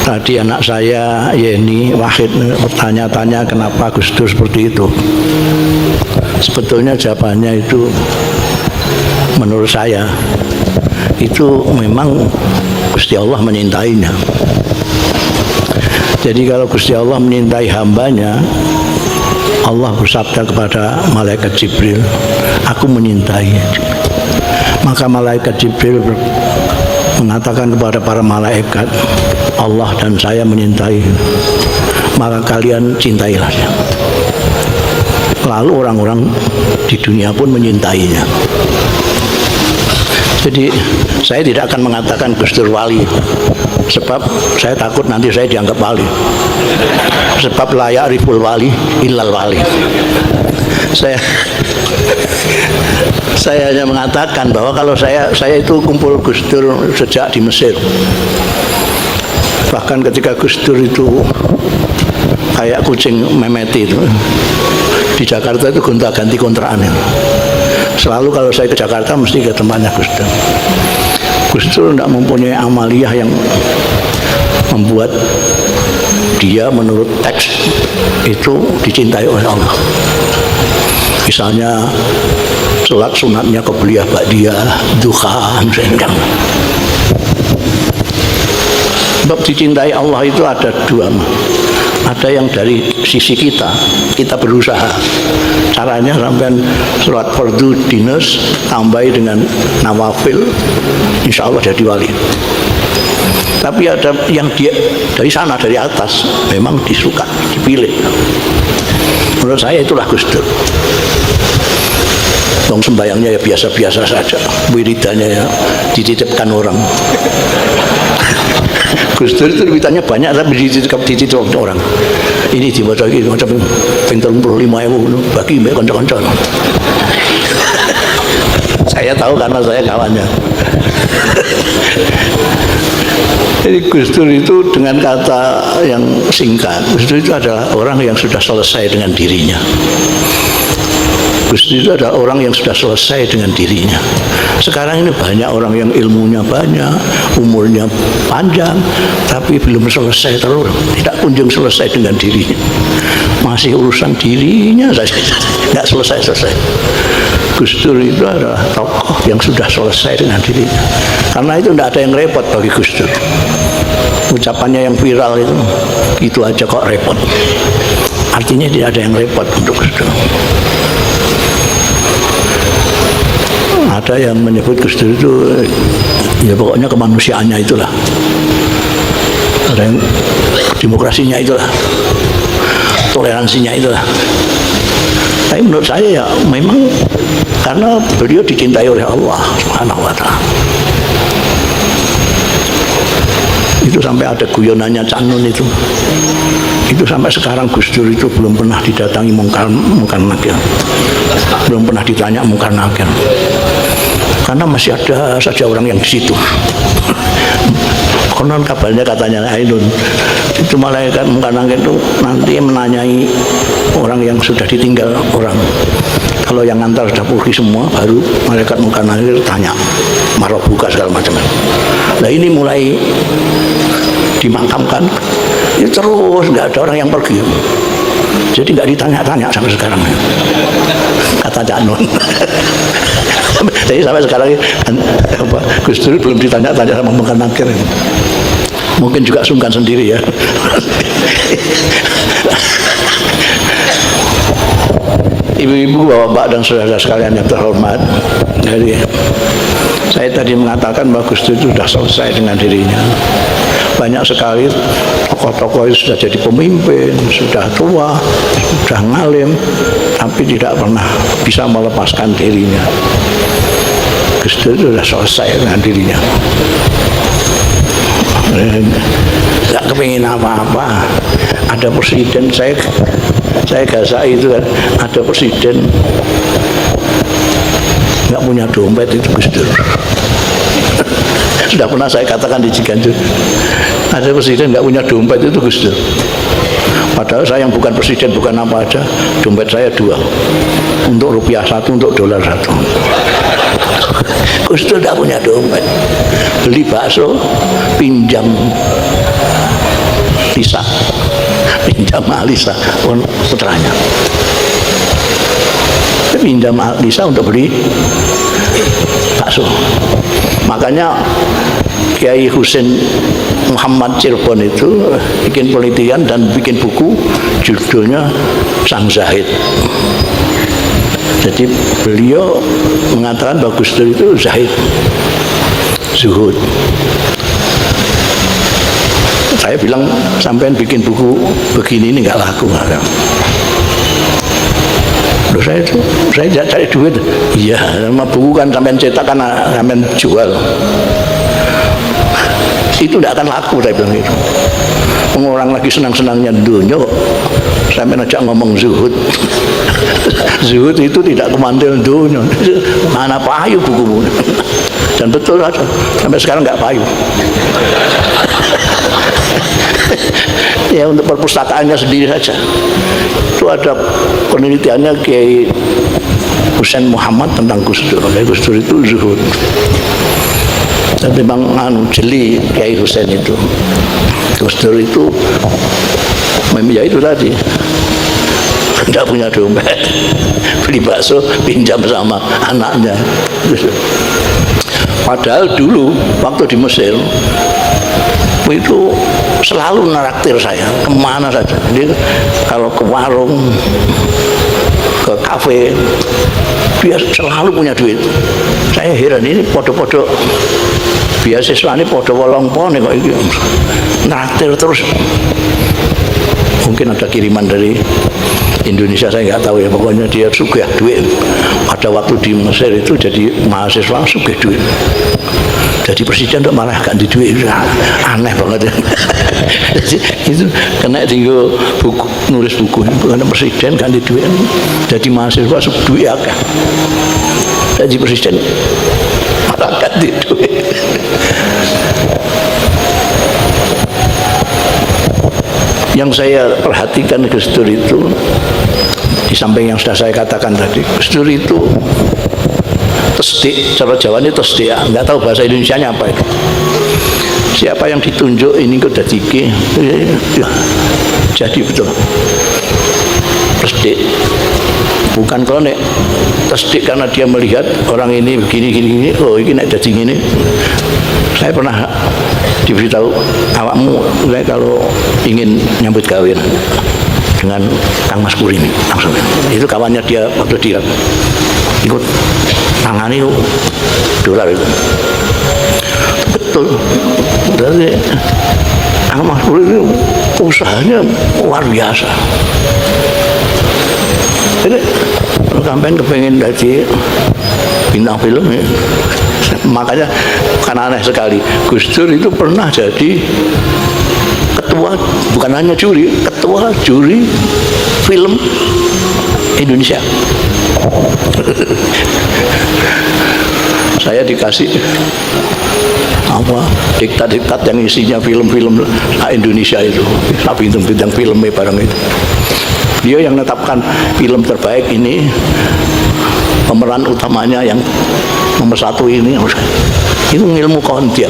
Tadi anak saya Yeni Wahid bertanya-tanya kenapa Gus Dur seperti itu. Sebetulnya jawabannya itu menurut saya itu memang Gusti Allah menyintainya. Jadi kalau Gusti Allah menyintai hambanya, Allah bersabda kepada malaikat Jibril, aku menyintai. Maka malaikat Jibril mengatakan kepada para malaikat, Allah dan saya menyintai, maka kalian cintailah dia. Lalu orang-orang di dunia pun menyintainya. Jadi saya tidak akan mengatakan Gus Dur wali, sebab saya takut nanti saya dianggap wali. Sebab la ya'riful wali illal wali. Saya hanya mengatakan bahwa kalau saya itu kumpul Gus Dur sejak di Mesir. Bahkan ketika Gus Dur itu kayak kucing memeti itu, di Jakarta itu gonta-ganti kontrakan. Selalu kalau saya ke Jakarta mesti ke tempatnya Gus Dur. Gus Dur tidak mempunyai amaliyah yang membuat dia menurut teks itu dicintai oleh Allah. Misalnya sholat sunatnya qobliyah ba'diyah, duha, misalnya. Sebab dicintai Allah itu ada dua. Ada yang dari sisi kita berusaha. Caranya sampai sholat fardu dinus tambahi dengan nawafil, insya Allah jadi wali. Tapi ada yang dia dari sana, dari atas, memang disuka, dipilih. Menurut saya itulah Gus Dur. Dong sembayangnya ya biasa-biasa saja, wiridannya ya dititipkan orang. Gus Dur itu wiridannya banyak tapi dititip orang. Ini dibaca lagi macam pintar 35.000 bagi mbak kanca-kanca. Saya tahu karena saya kawannya. Jadi Gus Dur itu dengan kata yang singkat, Gus Dur itu adalah orang yang sudah selesai dengan dirinya. Gus Dur itu adalah orang yang sudah selesai dengan dirinya. Sekarang ini banyak orang yang ilmunya banyak, umurnya panjang, tapi belum selesai terus, tidak kunjung selesai dengan dirinya. Masih urusan dirinya saja, tidak selesai-selesai. Gus Dur itu adalah tokoh yang sudah selesai dengan dirinya. Karena itu tidak ada yang repot bagi Gus Dur. Ucapannya yang viral itu aja kok repot. Artinya tidak ada yang repot untuk Gus Dur. Ada yang menyebut Gus Dur itu ya pokoknya kemanusiaannya itulah. Ada yang demokrasinya itulah, toleransinya itulah. Tapi menurut saya ya memang karena beliau dicintai oleh Allah Subhanahu wa Ta'ala. Itu sampai ada guyonannya Cak Nun itu sampai sekarang Gus Dur itu belum pernah didatangi Mungkar Nakir, belum pernah ditanya Mungkar Nakir, karena masih ada saja orang yang di situ. Konon kabarnya katanya Ainun itu malaikat Mungkar Nakir itu nanti menanyai orang yang sudah ditinggal orang. Kalau yang ngantar sudah pergi semua, baru malaikat Mungkar Nakir tanya marobuka segala macam. Nah ini mulai dimakamkan, ya terus nggak ada orang yang pergi. Jadi nggak ditanya-tanya sampai sekarang. Kata Cak Nun. Jadi sampai sekarang Gus Dur belum ditanya-tanya sama Mungkar Nakir. Mungkin juga sungkan sendiri ya. Ibu-ibu, bapak-bapak dan saudara sekalian yang terhormat, jadi saya tadi mengatakan bahwa Gus Dur itu sudah selesai dengan dirinya. Banyak sekali tokoh-tokoh itu sudah jadi pemimpin, sudah tua, sudah ngalim, tapi tidak pernah bisa melepaskan dirinya. Gus Dur itu sudah selesai dengan dirinya. Tidak kepingin apa-apa. Ada presiden, saya gasak itu kan, ada presiden nggak punya dompet, itu Gus Dur. Sudah pernah saya katakan di Ciganjur, ada presiden nggak punya dompet, itu Gus Dur. Padahal saya yang bukan presiden, bukan apa aja, dompet saya 2, untuk rupiah 1, untuk dolar 1. Gus Dur tidak punya dompet, beli bakso pinjam sama Alisa putranya. Pinjam Alisa untuk beli bakso. Makanya Kiai Husain Muhammad Cirebon itu bikin penelitian dan bikin buku judulnya Sang Zahid. Jadi beliau mengatakan bahwa Gus Dur itu zahid, zuhud. Saya bilang sampean bikin buku begini ini nggak laku. Loh, saya tidak cari duit. Iya, sama buku kan sampean cetak kan sampean jual. Itu tidak akan laku, saya bilang itu. Orang lagi senang-senangnya dunia, sampean ajak ngomong zuhud. Zuhud itu tidak kemantil dunia. Mana payu bukumu. Dan betul saja, sampai sekarang nggak payu. Ya untuk perpustakaannya sendiri saja. Itu ada penelitiannya Kiai Husain Muhammad tentang Gus Dur. Gus Dur itu zuhud. Dan memang jeli Kiai Husain itu. Gus Dur itu ya itu tadi. Tidak punya dompet, beli bakso pinjam sama anaknya. Padahal dulu waktu di Mesir itu selalu naraktir saya kemana saja. Jadi kalau ke warung, ke kafe, dia selalu punya duit. Saya heran, ini podo-podo beasiswa ini podo wolong-pone kok ini naraktir terus. Mungkin ada kiriman dari Indonesia, saya nggak tahu ya, pokoknya dia sugih duit. Pada waktu di Mesir itu jadi mahasiswa sugih duit. Jadi presiden tuh malah ganti duit, aneh banget ya. Itu kena tinggal buku, nulis buku, karena presiden ganti duit. Jadi mahasiswa duit akeh. Jadi presiden malah ganti duit. Yang saya perhatikan Gus Dur itu, di samping yang sudah saya katakan tadi, Gus Dur itu tesdik, cara Jawa ini tesdik, nggak tahu bahasa Indonesianya apa itu. Siapa yang ditunjuk ini kok jadi ya, jadi betul tesdik, bukan kronik. Tesdik karena dia melihat orang ini begini, oh ini nak jadi gini. Saya pernah diberitahu, awakmu kalau ingin nyambut kawin dengan Kang Mas Puri ini, langsung itu kawannya dia waktu dia ikut tangani dolar itu betul. Dari Kang Mas Puri itu usahanya luar biasa. Jadi kalau sampean kepengen jadi bintang film ya, makanya kan aneh sekali, Gus Dur itu pernah jadi ketua, bukan hanya juri, ketua juri film Indonesia. Saya dikasih apa diktat-diktat yang isinya film-film Indonesia itu, bintang-bintang filmnya barang itu. Dia yang menetapkan film terbaik ini, pemeran utamanya yang nomor 1 ini, itu ilmu kontia.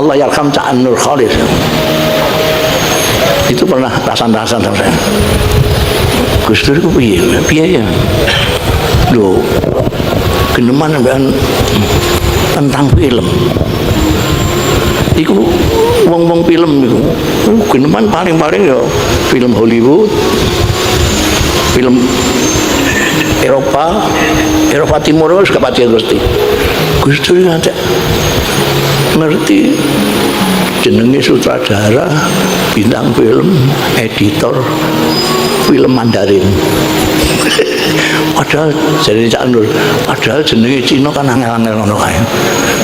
Allah yarham Ca'an Nur Khalid itu pernah rasan-rasan sama saya. Gus Dur itu piye ya loh, geneman tentang film iku wong-wong film itu geneman paling-paling ya film Hollywood, film Eropa Timur wis kapati ngerti. Gus Dur ngerti jenenge sutradara, bintang film, editor film Mandarin. Padahal jadi Cak Nur, padahal jenenge Cina kan angel-angel ngono kae.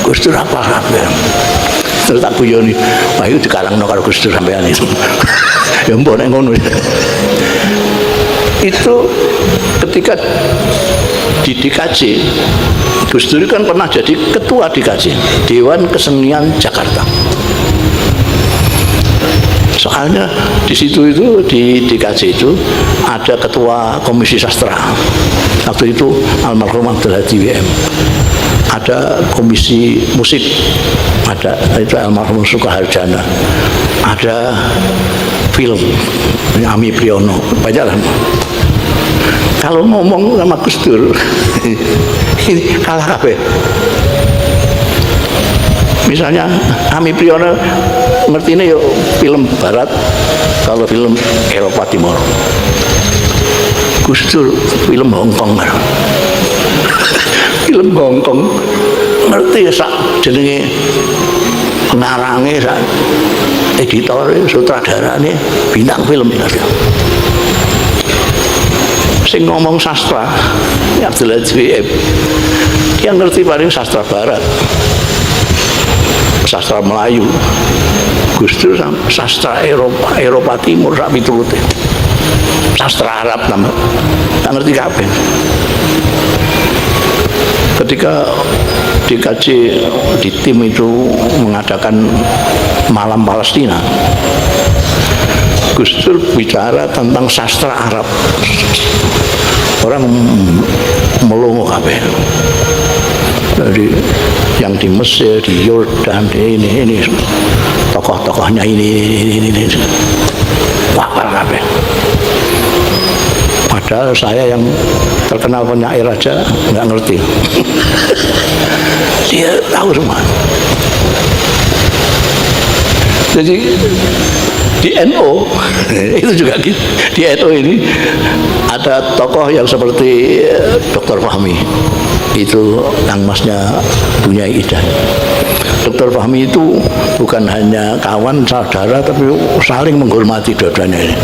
Gus Dur apa kabeh. Terus tak guyoni, wah itu dikarangno karo Gus Dur sampean itu. Ya mbok nek ngono. Itu ketika di DKJ, Gus Dur kan pernah jadi ketua DKJ, Dewan Kesenian Jakarta. Soalnya di situ itu di DKJ itu ada ketua komisi sastra. Waktu itu almarhum Abdul Hadi WM. Ada komisi musik ada itu almarhum Sukaharjana, ada film Ami Priyono, banyak lah. Kalau ngomong sama Gus Dur ini kalah kabeh. Misalnya Ami Priyono ngerti ini yuk film Barat, kalau film Eropa Timur. Gus Dur film Hongkong kan. Film Hongkong ngerti sak jenenge ngarange sak editore sutradarane bintang film ngerti. Sing ngomong sastra Abdul Aziz WM dia ngerti paling sastra Barat, sastra Melayu. Gus Dur sastra Eropa Timur sak piturute. Sastra Arab nama tak ngerti kabeh. Ketika dikaji di tim itu mengadakan Malam Palestina, Gus Dur bicara tentang sastra Arab, orang melongo kabeh. Jadi yang di Mesir, di Yordan, ini tokoh-tokohnya ini wapar kabeh. Padahal saya yang terkenal penyair aja nggak ngerti. Dia tahu semua. Jadi di NU itu juga gitu. Di NU ini ada tokoh yang seperti Dr. Fahmi, itu Kang Masnya punya Ida. Dr. Fahmi itu bukan hanya kawan saudara, tapi saling menghormati dua-duanya ini.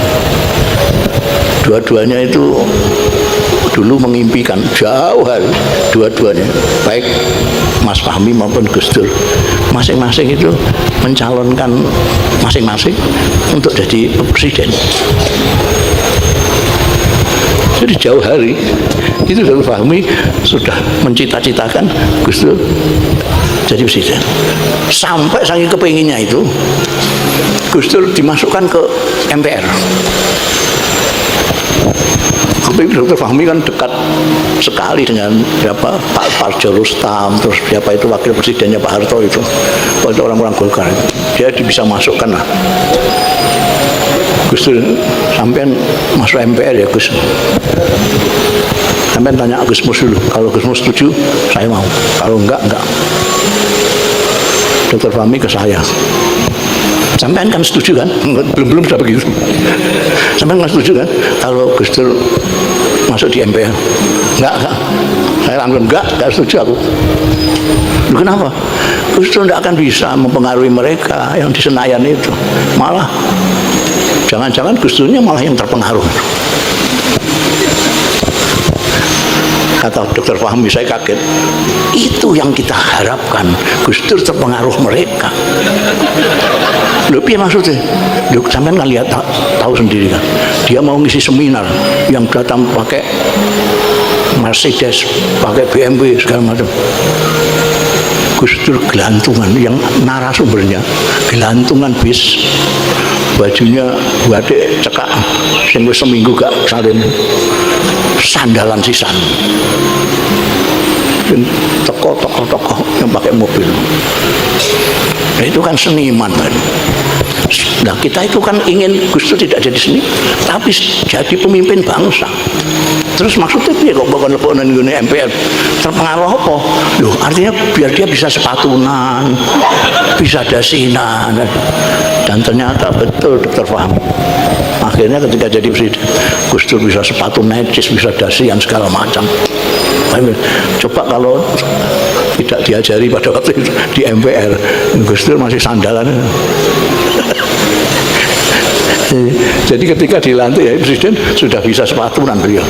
Dua-duanya itu dulu mengimpikan jauh hari, dua-duanya baik Mas Fahmi maupun Gus Dur masing-masing itu mencalonkan masing-masing untuk jadi presiden. Jadi jauh hari itu Dr. Fahmi sudah mencita-citakan Gus Dur jadi presiden. Sampai saking kepinginnya itu Gus Dur dimasukkan ke MPR. Tapi Dr. Fahmi kan dekat sekali dengan siapa Pak Parjo Rustam, terus siapa itu wakil presidennya Pak Harto itu orang-orang Golkar. Dia bisa masukkan lah. Gus Dur, sampean masuk MPR ya Gus. Sampean tanya Gus Mus dulu. Kalau Gus Mus setuju, saya mau. Kalau enggak. Dr. Fahmi ke saya. Sampean kan setuju kan? Belum sudah begitu. Sampean kan setuju kan? Kalau Gus Dur masuk di MPR? Enggak. Saya langsung enggak setuju aku. Loh, kenapa? Gus Dur tidak akan bisa mempengaruhi mereka yang di Senayan itu. Malah, jangan-jangan Gus Durnya malah yang terpengaruh. Kata Dr. Fahmi, saya kaget. Itu yang kita harapkan, Gus Dur terpengaruh mereka. Loh, piye maksudnya? Loh, sampean kan lihat tahu sendiri kan. Dia mau ngisi seminar yang datang pakai Mercedes, pakai BMW segala macam. Gus Dur gelantungan, yang narasumbernya gelantungan bis, bajunya batik cekak, sing wis seminggu gak salin, sandalan sisan. Tokoh-tokoh yang pakai mobil. Nah, itu kan seniman kan. Nah, kita itu kan ingin Gus Dur tidak jadi seni, tapi jadi pemimpin bangsa. Terus maksudnya dia kok bakal leponan gini MPR terpengaruh apa? Loh, artinya biar dia bisa sepatunan, bisa dasinan. Dan ternyata betul Dr. Fahmi. Akhirnya ketika jadi presiden, Gus Dur bisa sepatu necis, bisa dasian segala macam. Coba kalau tidak diajari pada waktu itu di MPR, Gus Dur masih sandalan. Jadi ketika dilantik ya presiden sudah bisa sepatunan beliau.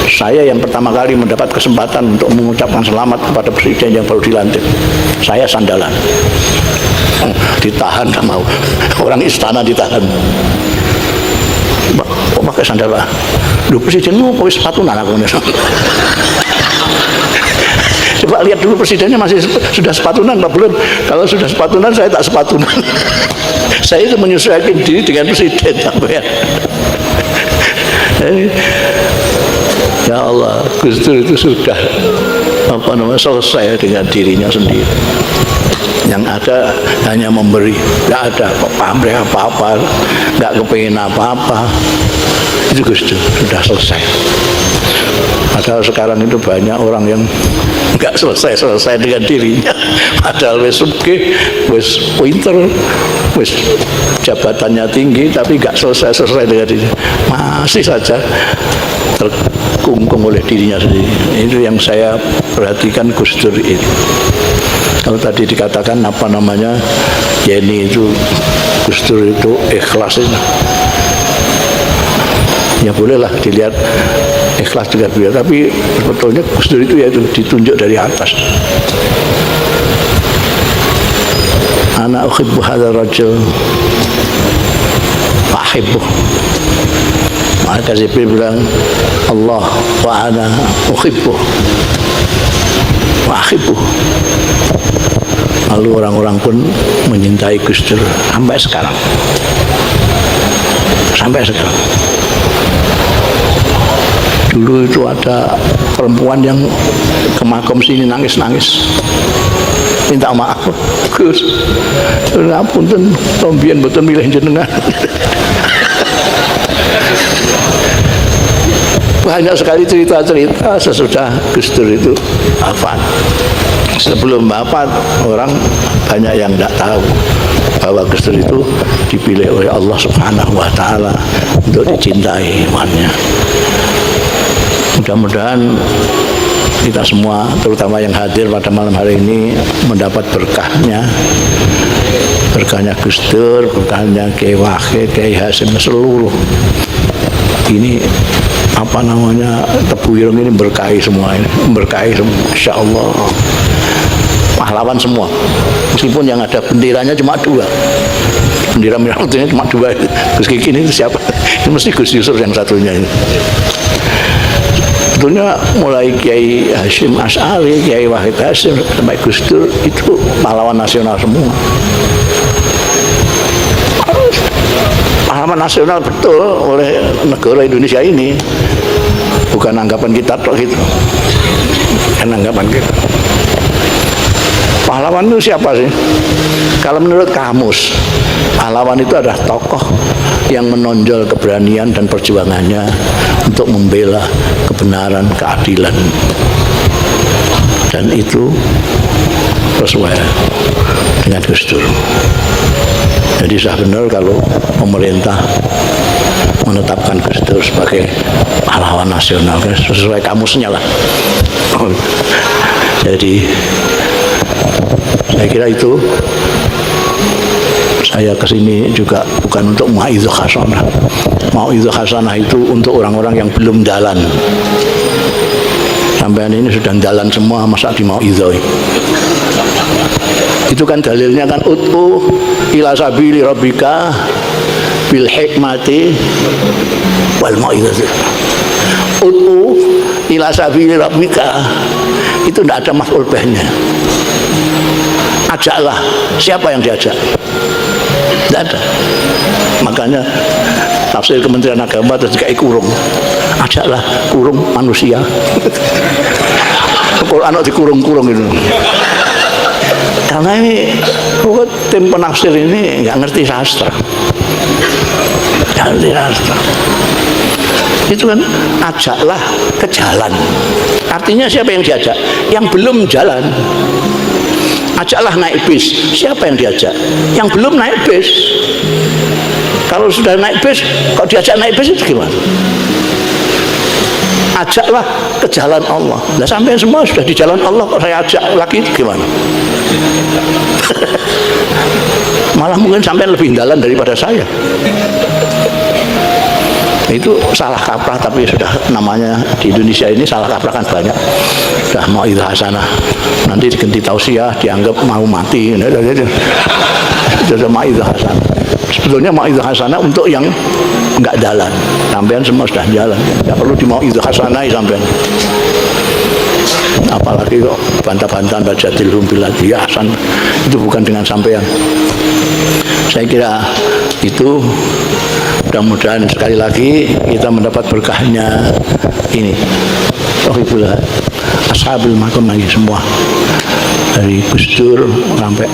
Saya yang pertama kali mendapat kesempatan untuk mengucapkan selamat kepada presiden yang baru dilantik, saya sandalan. Ditahan sama orang istana, ditahan. Kok pakai sandal lah? Loh, presidenmu pakai sepatunan aku. Coba lihat dulu presidennya masih sudah sepatunan apa belum? Kalau sudah sepatunan saya tak sepatunan. Saya itu menyesuaikan diri dengan presiden. Ya Allah, Gus Dur itu sudah selesai dengan dirinya sendiri. Yang ada hanya memberi, nggak ada pamrih apa-apa, nggak kepengen apa-apa. Itu Gus Dur sudah selesai. Padahal sekarang itu banyak orang yang nggak selesai dengan dirinya. Padahal wis sugih, wis pinter, wis jabatannya tinggi, tapi nggak selesai dengan dirinya. Masih saja terkungkung oleh dirinya sendiri. Itu yang saya perhatikan Gus Dur itu. Kalau tadi dikatakan apa namanya, Yeni itu Gus Dur itu ikhlas itu. Ya bolehlah dilihat ikhlas juga beliau, tapi sebetulnya Gus Dur itu yaitu ditunjuk dari atas. Ana uhibbu hadzal rajul wa ahibbuh. Maka Jibril bilang Allah wa ana uhibbu wa ahibbu. Lalu orang-orang pun menyintai Gus Dur sampai sekarang. Sampai sekarang. Dulu itu ada perempuan yang ke makam sini nangis-nangis minta maaf, Gus, ngapunten tombian betul milih jenengan. Banyak sekali cerita-cerita sesudah Gus Dur itu wafat. Sebelum wafat orang banyak yang tidak tahu bahwa Gus Dur itu dipilih oleh Allah Subhanahu wa Ta'ala untuk dicintai umatnya. Mudah-mudahan kita semua, terutama yang hadir pada malam hari ini, mendapat berkahnya Gus Dur, berkahnya Kiai Wahid, Kiai Hasim, seluruh ini apa namanya Tebu Ireng ini berkahi semua ini, berkahi semua, Insya Allah pahlawan semua, meskipun yang ada benderanya cuma 2, bendera merah putihnya cuma 2. Gus Kiki ini siapa? Ini mesti Gus Yusuf yang satunya ini. Sebetulnya mulai Kiai Hasyim Asy'ari, Kiai Wahid Hasyim sampai Gus Dur itu pahlawan nasional semua. Pahlawan nasional betul oleh negara Indonesia ini, bukan anggapan kita tok gitu, kan anggapan kita. Pahlawan itu siapa sih? Kalau menurut kamus, pahlawan itu adalah tokoh yang menonjol keberanian dan perjuangannya untuk membela kebenaran, keadilan, dan itu sesuai dengan Gus Dur. Jadi sudah benar kalau pemerintah menetapkan Gus Dur sebagai pahlawan nasional, sesuai kamusnya lah. Jadi saya kira itu, saya kesini juga bukan untuk mau'izah hasanah. Mau'izah hasanah itu untuk orang-orang yang belum jalan. Sampai ini sudah jalan semua, masa di mau'izah. Itu kan dalilnya kan ut'u ila sabili rabbika bil hikmati wal mau'izah. Ut'u ila sabili rabbika itu tidak ada maf'ul bihnya. Ajaklah, siapa yang diajak? Tidak ada. Makanya tafsir Kementerian Agama terus kayak kurung. Ajaklah kurung manusia. Quran dikurung-kurung itu. Karena ini tim penafsir ini nggak ngerti sastra. Nggak ngerti sastra. Itu kan ajaklah ke jalan. Artinya siapa yang diajak? Yang belum jalan. Ajaklah naik bis. Siapa yang diajak? Yang belum naik bis. Kalau sudah naik bis, kok diajak naik bis itu gimana? Ajaklah ke jalan Allah. Nah, sampai semua sudah di jalan Allah, kok saya ajak lagi itu gimana? Malah mungkin sampai lebih dalam daripada saya. Itu salah kaprah, tapi sudah namanya di Indonesia ini salah kaprah kan banyak. Sudah mau'izah hasanah, nanti diganti tausiah dianggap mau mati. Sudah mau'izah hasanah. Sebetulnya mau'izah hasanah untuk yang enggak jalan. Sampean semua sudah jalan, enggak perlu di mau'izah hasanah sampean. Apalagi kok bantah-bantahan baca tilhum biladi hasan, itu bukan dengan sampean. Saya kira itu, mudah-mudahan sekali lagi kita mendapat berkahnya ini. Sohibullah ashabil makom lagi semua. dari Gus Dur sampai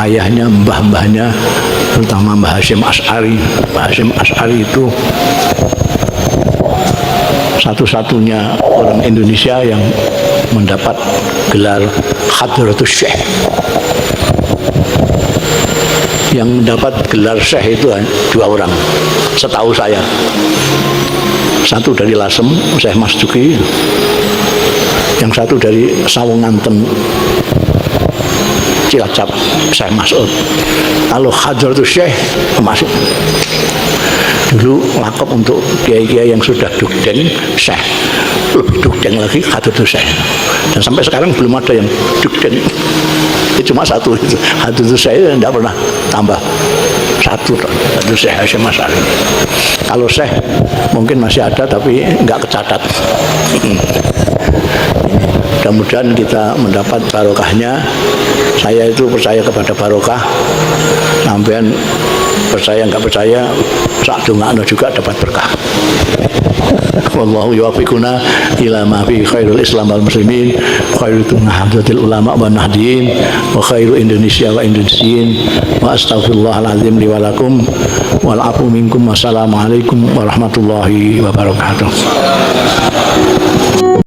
ayahnya, mbah-mbahnya, terutama Mbah Hasyim Asy'ari. Mbah Hasyim Asy'ari itu satu-satunya orang Indonesia yang mendapat gelar Hadratus Syekh. Yang mendapat gelar Syekh itu dua orang, setahu saya. Satu dari Lasem, Syekh Mas Duki. Yang satu dari Sawunganten, Cilacap, Syekh Mas'ud. Kalau Hadratus Syekh masih dulu lakop untuk kiai-kiai yang sudah dugdeng Syekh, lebih dugdeng lagi Hadratus Syekh. Dan sampai sekarang belum ada yang dugdeng. Itu cuma satu itu. Hadratus Syekh tidak pernah tambah satu. Hadratus Syekh Hasyim Asy'ari. Kalau Syekh mungkin masih ada tapi nggak kecatat. Mudah-mudahan kita mendapat barokahnya. Saya itu percaya kepada barokah. Sampean percaya nggak percaya, sak dongakno juga dapat berkah. Wallahu yuwaffiquna ila ma fi khairul Islam wal muslimin, khairul nahdlatil ulama wa nahdiyin, wa khairu Indonesia wa Indonesiin, wa astaghfirullahal azim li wa lakum wal afu minkum. Wassalamualaikum warahmatullahi wabarakatuh.